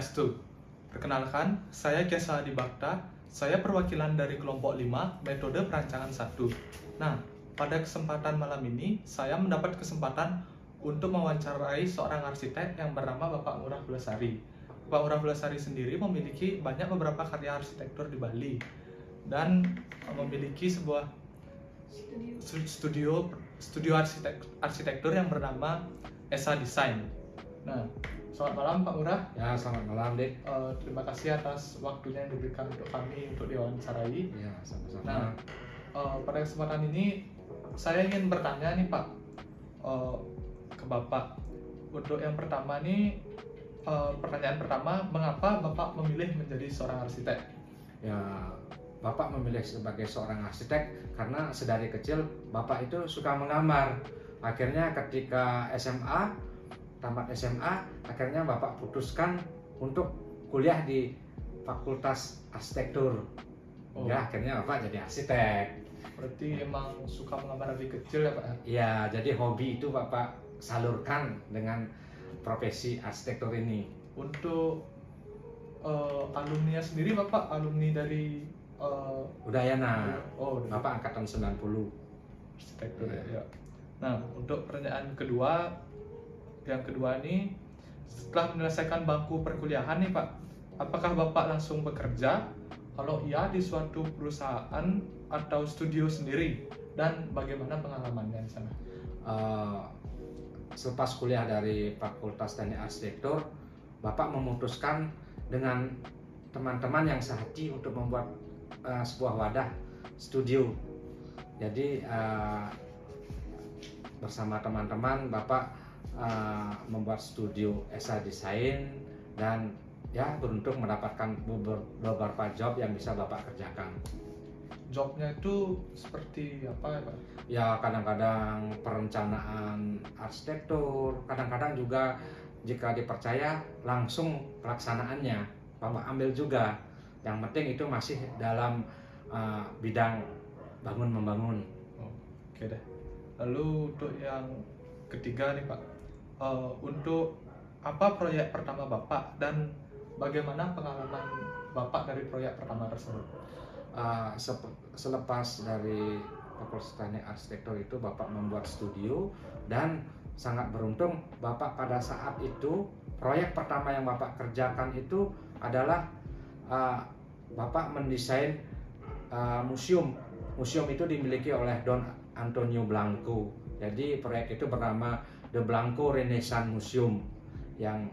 Swastiastu. Perkenalkan, saya Kesa Adibakta. Saya perwakilan dari kelompok 5, metode perancangan 1. Nah, pada kesempatan malam ini, saya mendapat kesempatan untuk mewawancarai seorang arsitek yang bernama Bapak Ngurah Bulasari. Bapak Ngurah Bulasari sendiri memiliki beberapa karya arsitektur di Bali dan memiliki sebuah studio arsitektur yang bernama Esa Design. Nah, selamat malam Pak Ngurah. Ya, selamat malam, Dik. Terima kasih atas waktunya yang diberikan untuk kami untuk diwawancarai. Ya, sama-sama. Nah, pada kesempatan ini saya ingin bertanya nih Pak, ke Bapak. Untuk yang pertama nih, pertanyaan pertama, mengapa Bapak memilih menjadi seorang arsitek? Ya, Bapak memilih sebagai seorang arsitek karena sedari kecil Bapak itu suka menggambar. Akhirnya ketika tamat SMA, akhirnya Bapak putuskan untuk kuliah di Fakultas Arsitektur. Ya, akhirnya Bapak jadi arsitek. Berarti emang suka menggambar dari kecil ya Pak? Ya, jadi hobi itu Bapak salurkan dengan profesi arsitektur ini. Untuk alumni sendiri, Bapak alumni dari Udayana. dari Bapak angkatan 90. arsitektur ya. Nah, untuk pertanyaan yang kedua ini, setelah menyelesaikan bangku perkuliahan nih Pak, apakah Bapak langsung bekerja? Kalau iya, di suatu perusahaan atau studio sendiri, dan bagaimana pengalamannya di sana? Selepas kuliah dari Fakultas Teknik Arsitektur, Bapak memutuskan dengan teman-teman yang sehati untuk membuat sebuah wadah studio. Jadi bersama teman-teman Bapak membuat studio Esa Design dan ya beruntung mendapatkan beberapa job yang bisa Bapak kerjakan. Jobnya itu seperti apa ya Pak? Ya, kadang-kadang perencanaan arsitektur, kadang-kadang juga jika dipercaya langsung pelaksanaannya Bapak ambil juga. Yang penting itu masih dalam bidang bangun-membangun. Oke deh. Lalu untuk yang ketiga nih Pak, untuk apa proyek pertama Bapak dan bagaimana pengalaman Bapak dari proyek pertama tersebut? Selepas dari Fakultas Teknik Arsitektur itu Bapak membuat studio dan sangat beruntung Bapak pada saat itu proyek pertama yang Bapak kerjakan itu adalah Bapak mendesain museum. Museum itu dimiliki oleh Don Antonio Blanco. Jadi proyek itu bernama The Blanco Renaissance Museum yang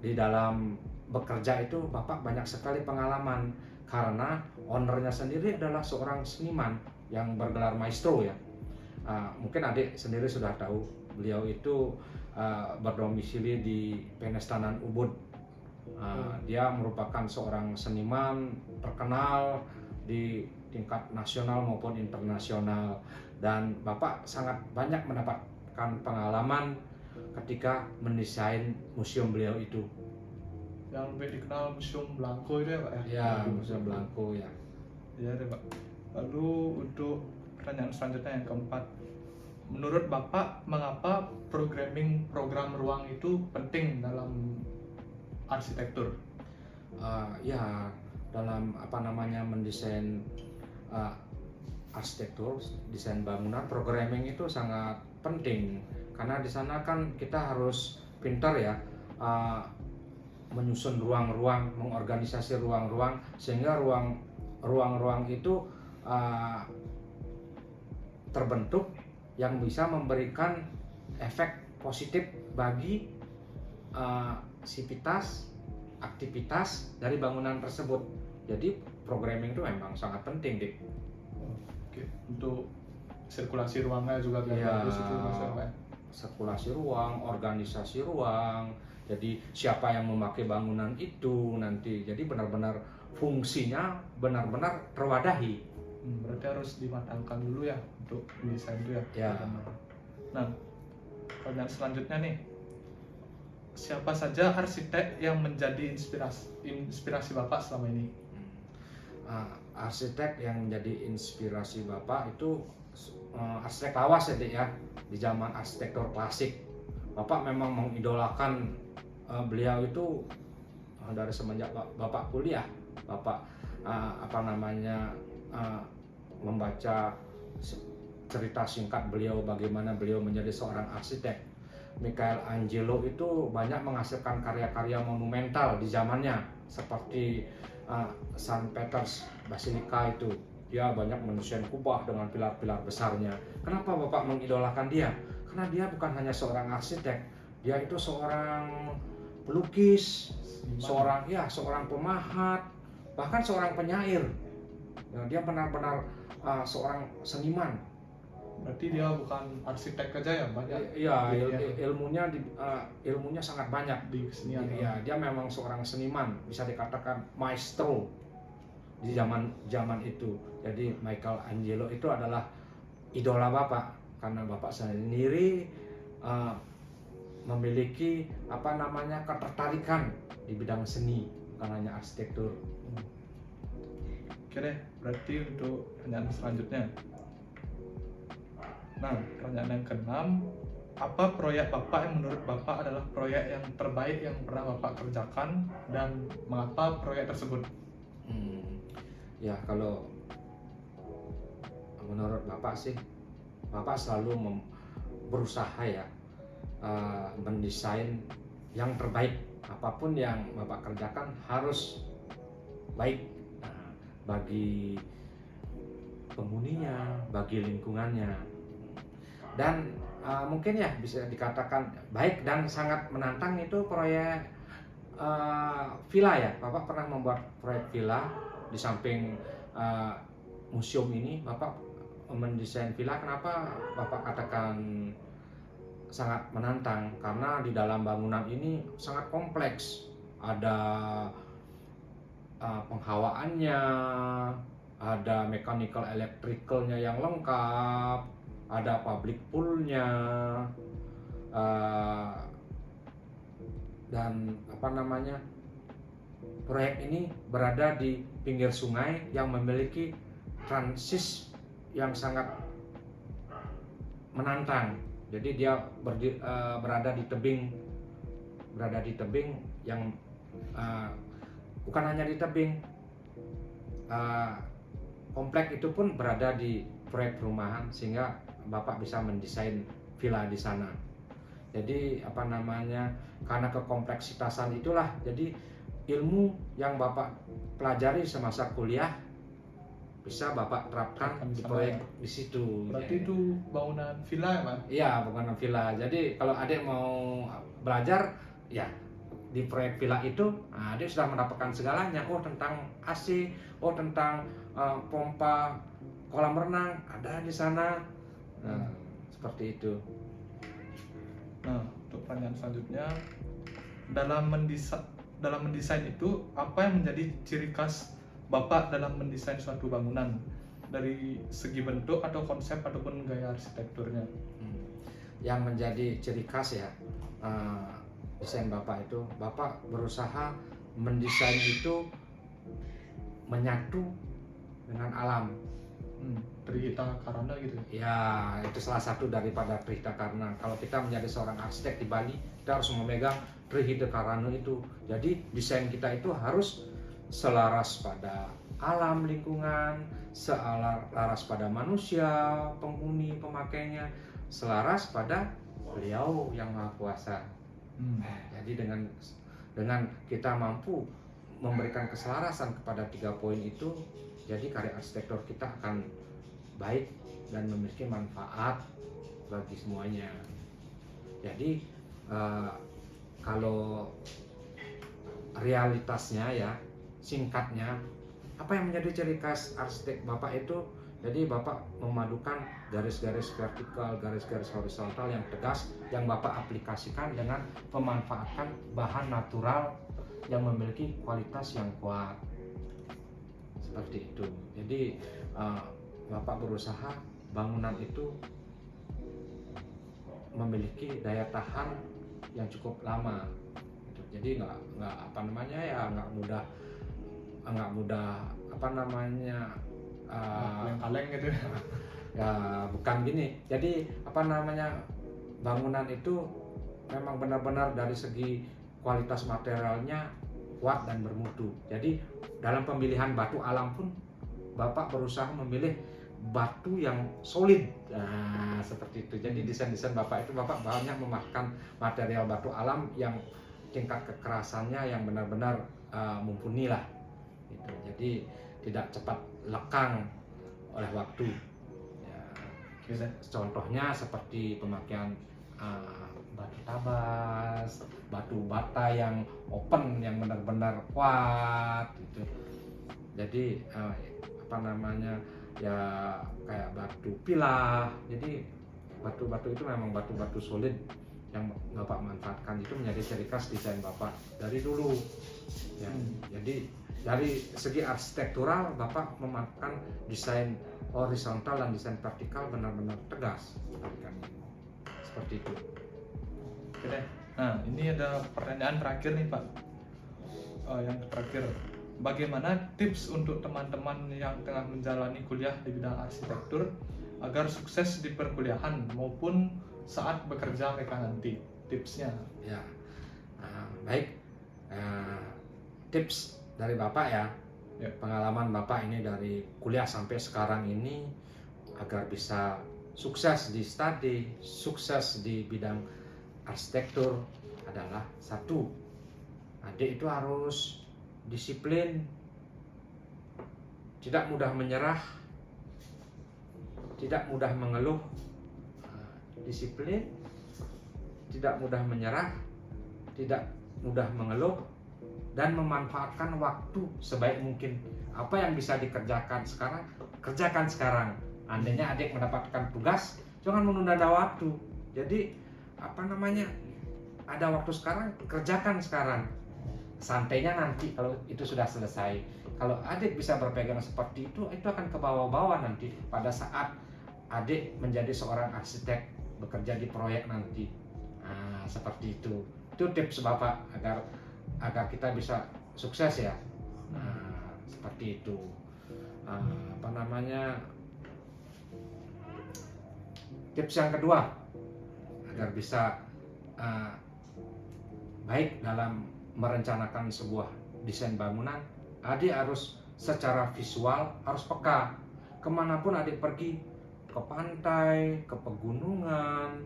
di dalam bekerja itu Bapak banyak sekali pengalaman karena ownernya sendiri adalah seorang seniman yang bergelar maestro ya. Mungkin adik sendiri sudah tahu beliau itu berdomisili di Penestanan Ubud. Dia merupakan seorang seniman terkenal di tingkat nasional maupun internasional dan Bapak sangat banyak mendapatkan pengalaman ketika mendesain museum beliau itu. Yang lebih dikenal Museum Blanco itu ya Pak ya? Ya, Museum Blanco ya. Iya deh Pak. Lalu untuk pertanyaan selanjutnya yang keempat, menurut Bapak mengapa program ruang itu penting dalam arsitektur? Ya, dalam mendesain arsitektur, desain bangunan, programming itu sangat penting karena di sana kan kita harus pintar ya menyusun ruang-ruang, mengorganisasi ruang-ruang sehingga ruang-ruang itu terbentuk yang bisa memberikan efek positif bagi aktivitas dari bangunan tersebut. Jadi programming itu memang sangat penting, Dik. Oke. Untuk sirkulasi ruangnya juga biar bagus itu maksudnya. Sirkulasi ruang, organisasi ruang. Jadi siapa yang memakai bangunan itu nanti. Jadi benar-benar fungsinya benar-benar terwadahi. Berarti harus dimatangkan dulu ya untuk desain itu ya. Nah, pertanyaan selanjutnya nih, siapa saja arsitek yang menjadi inspirasi Bapak selama ini? Arsitek yang menjadi inspirasi Bapak itu arsitek lawas ya, Dik, ya. Di zaman arsitektur klasik Bapak memang mengidolakan beliau itu dari semenjak Bapak kuliah, Bapak membaca cerita singkat beliau bagaimana beliau menjadi seorang arsitek. Michelangelo itu banyak menghasilkan karya-karya monumental di zamannya seperti St. Peter's Basilica itu. Dia banyak mendesain kubah dengan pilar-pilar besarnya. Kenapa Bapak mengidolakan dia? Karena dia bukan hanya seorang arsitek, dia itu seorang pelukis, seorang pemahat, bahkan seorang penyair. Ya, dia benar-benar seorang seniman. Berarti dia bukan arsitek aja ya, banyak. Iya, ilmunya sangat banyak di kesenian. Iya, dia memang seorang seniman, bisa dikatakan maestro di zaman itu. Jadi Michelangelo itu adalah idola Bapak karena Bapak sendiri memiliki ketertarikan di bidang seni, bukan hanya arsitektur. Oke deh, berarti untuk pertanyaan selanjutnya. Nah, pertanyaan yang keenam, apa proyek Bapak yang menurut Bapak adalah proyek yang terbaik yang pernah Bapak kerjakan dan mengapa proyek tersebut? Ya, kalau menurut Bapak sih, Bapak selalu berusaha ya mendesain yang terbaik. Apapun yang Bapak kerjakan harus baik bagi penghuninya, bagi lingkungannya, dan mungkin ya bisa dikatakan baik dan sangat menantang itu proyek villa ya. Bapak pernah membuat proyek villa di samping museum ini. Bapak mendesain villa. Kenapa Bapak katakan sangat menantang? Karena di dalam bangunan ini sangat kompleks. Ada penghawaannya, ada mechanical electricalnya yang lengkap, ada public poolnya, dan proyek ini berada di pinggir sungai yang memiliki transit yang sangat menantang. Jadi dia berada di tebing yang bukan hanya di tebing, komplek itu pun berada di proyek perumahan sehingga Bapak bisa mendesain villa di sana. Jadi karena kekompleksitasan itulah, jadi ilmu yang Bapak pelajari semasa kuliah bisa Bapak terapkan di proyek di situ. Berarti itu bangunan villa ya, Mas? Iya, bangunan villa. Jadi kalau adik mau belajar ya di proyek villa itu, adik sudah mendapatkan segalanya. Oh, tentang AC, oh tentang pompa kolam renang ada di sana. Nah, seperti itu. Nah, untuk pertanyaan selanjutnya, dalam mendesain itu apa yang menjadi ciri khas Bapak dalam mendesain suatu bangunan dari segi bentuk atau konsep ataupun gaya arsitekturnya? Yang menjadi ciri khas ya desain Bapak itu, Bapak berusaha mendesain itu menyatu dengan alam. Trihita Karana gitu ya? Itu salah satu daripada Trihita Karana. Kalau kita menjadi seorang arsitek di Bali, kita harus memegang Trihita Karana itu. Jadi desain kita itu harus selaras pada alam lingkungan, selaras pada manusia, penghuni, pemakainya, selaras pada Beliau yang Maha Kuasa. Jadi dengan kita mampu memberikan keselarasan kepada 3 poin itu, jadi karya arsitektur kita akan baik dan memiliki manfaat bagi semuanya. Jadi kalau realitasnya ya, singkatnya, apa yang menjadi ciri khas arsitek Bapak itu? Jadi Bapak memadukan garis-garis vertikal, garis-garis horizontal yang tegas yang Bapak aplikasikan dengan pemanfaatan bahan natural yang memiliki kualitas yang kuat. Seperti itu. Jadi Bapak berusaha bangunan itu memiliki daya tahan yang cukup lama. Jadi nggak mudah kaleng-kaleng gitu. Ya bukan gini. Jadi bangunan itu memang benar-benar dari segi kualitas materialnya kuat dan bermutu. Jadi dalam pemilihan batu alam pun Bapak berusaha memilih batu yang solid. Nah, seperti itu. Jadi desain-desain Bapak itu Bapak banyak memakai material batu alam yang tingkat kekerasannya yang benar-benar mumpuni lah. Gitu. Jadi tidak cepat lekang oleh waktu. Ya, contohnya seperti pemakaian batu tabas, batu bata yang open yang benar-benar kuat gitu. Jadi ya kayak batu pilah. Jadi batu-batu itu memang batu-batu solid yang Bapak manfaatkan, itu menjadi ciri khas desain Bapak dari dulu. Ya, jadi dari segi arsitektural Bapak memakai desain horizontal dan desain vertikal benar-benar tegas. Seperti itu. Oke deh. Nah, ini ada pertanyaan terakhir nih Pak. Yang terakhir, bagaimana tips untuk teman-teman yang tengah menjalani kuliah di bidang arsitektur agar sukses di perkuliahan maupun saat bekerja mereka nanti? Tipsnya? Ya, baik. Tips dari Bapak ya. Pengalaman Bapak ini dari kuliah sampai sekarang ini agar bisa sukses di studi, sukses di bidang arsitektur adalah satu, adik itu harus disiplin, tidak mudah menyerah, tidak mudah mengeluh. Disiplin, tidak mudah menyerah, tidak mudah mengeluh, dan memanfaatkan waktu sebaik mungkin. Apa yang bisa dikerjakan sekarang, kerjakan sekarang. Andainya adik mendapatkan tugas, jangan menunda waktu. Jadi ada waktu sekarang, kerjakan sekarang. Santainya nanti kalau itu sudah selesai. Kalau adik bisa berpegang seperti itu akan ke bawah-bawah nanti pada saat adik menjadi seorang arsitek bekerja di proyek nanti. Seperti itu. Itu tips Bapak agar kita bisa sukses ya. Seperti itu. Tips yang kedua, agar bisa baik dalam merencanakan sebuah desain bangunan, adik harus secara visual harus peka. Kemanapun adik pergi, ke pantai, ke pegunungan,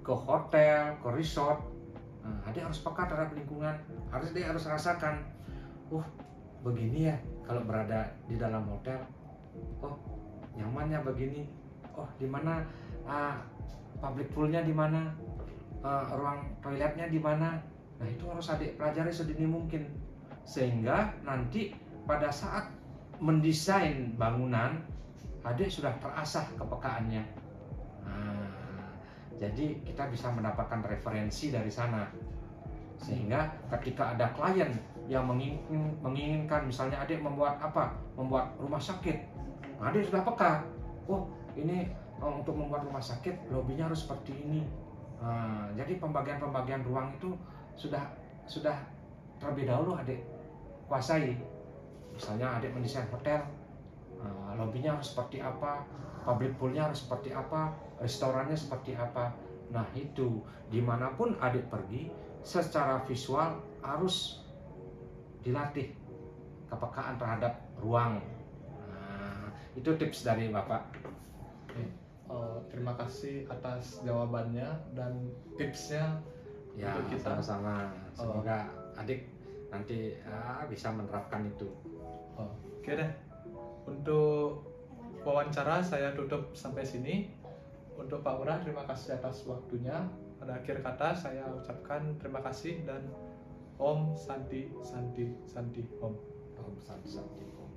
ke hotel, ke resort, adik harus peka terhadap lingkungan. Adik harus rasakan, begini ya kalau berada di dalam hotel. Nyamannya begini. Di mana public poolnya di mana, ruang toiletnya di mana. Nah, itu harus adik pelajari sedini mungkin, sehingga nanti pada saat mendesain bangunan adik sudah terasah kepekaannya. Jadi kita bisa mendapatkan referensi dari sana, sehingga ketika ada klien yang menginginkan misalnya adik membuat rumah sakit, adik sudah peka. Ini untuk membuat rumah sakit lobinya harus seperti ini. Jadi pembagian ruang itu sudah terlebih dahulu adik kuasai. Misalnya adik mendesain hotel, lobinya harus seperti apa, public poolnya harus seperti apa, restorannya seperti apa. Nah, itu dimanapun adik pergi, secara visual harus dilatih kepekaan terhadap ruang. Itu tips dari Bapak. Terima kasih atas jawabannya dan tipsnya. Ya, untuk kita. Sama-sama. Semoga adik nanti bisa menerapkan itu. Oke deh. Untuk wawancara saya tutup sampai sini. Untuk Pak Lurah, terima kasih atas waktunya. Pada akhir kata saya ucapkan terima kasih dan Om Santi Santi Santi Om. Om Santi Santi Om.